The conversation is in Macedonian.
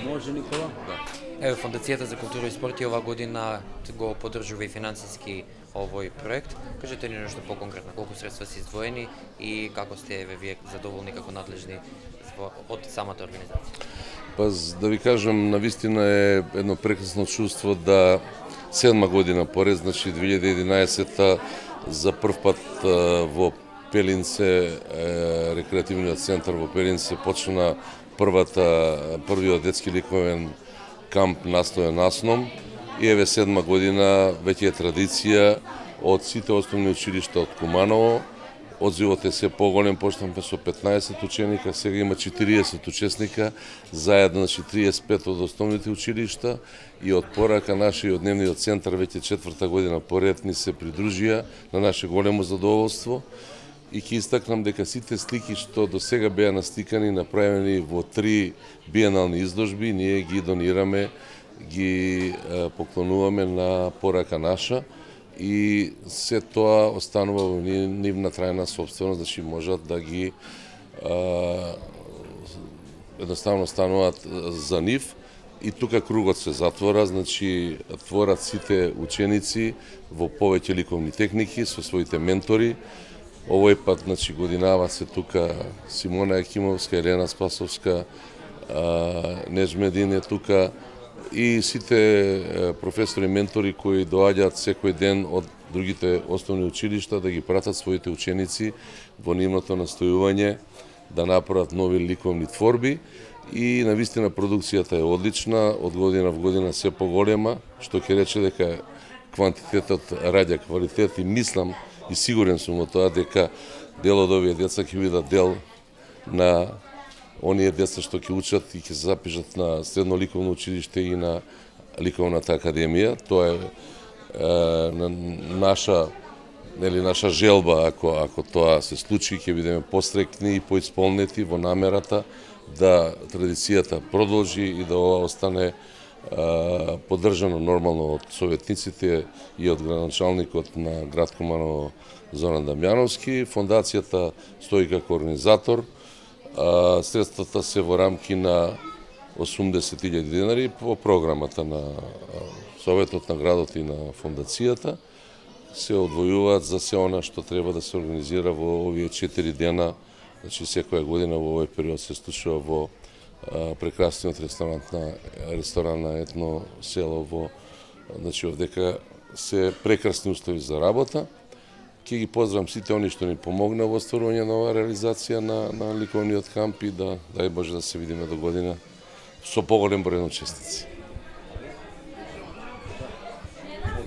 Може, Никола? Еве, Фондацијата за култура и спорт и ова година го поддржува и финансиски овој проект. Кажете ни нешто поконкретно, колку средства се издвоени и како сте еве вие задоволни како надлежни од самата организација? Па, да ви кажам, навистина е едно прекрасно чувство да 7 година поред, значи 2011 за прв пат во Пелинце, рекреативниот центар во Пелинце почна првиот детски ликовен камп настоен насном и еве 7 година веќе е традиција од сите основни училишта од Куманово. Одзивот е се поголем, почнавме со 15 ученика, сега има 40 учесника, заедно 35 од основните училишта и од порака нашиот дневниот центар веќе 4-та година поред ни се придружија на наше големо задоволство. И ќе истакнам дека сите слики што до сега беа настикани, направени во 3 биенални изложби, ние ги донираме, ги поклонуваме на порака наша и се тоа останува во нивна трајна собственост, значи можат да ги едноставно стануваат за нив. И тука кругот се затвора, значи творат сите ученици во повеќе ликовни техники со своите ментори. Овој пат, значи, годинава се тука Симона Екимовска, Елена Спасовска, Нежмедин е тука и сите професори, ментори кои доаѓаат секој ден од другите основни училишта да ги пратат своите ученици во нивното настојување да направат нови ликовни творби. И навистина продукцијата е одлична, од година во година се поголема, што ќе рече дека квантитетот раѓа квалитет и мислам и сигурен сум во тоа дека дел од овие деца ќе бидат дел на оние деца што ќе учат и ќе се запишат на средно ликовно училиште и на ликовната академија. Тоа е наша желба, ако тоа се случи, ќе бидеме пострекни и поисполнети во намерата да традицијата продолжи и да ова остане поддржано нормално од советниците и од градоначалникот на град Куманово Зоран Дамјановски. Фондацијата стои како организатор. Средствата се во рамки на 80.000 денари по програмата на Советот на градот и на фондацијата. Се одвојуваат за се она што треба да се организира во овие 4 дена. Значи секоја година во овој период се случува во прекрасниот ресторан на Етно село во, значи овдека се прекрасни услови за работа. Ќе ги поздравам сите они што ни помогна во остварување на оваа реализација на ликовниот камп и дај Боже да се видиме до година со поголем број на учесници.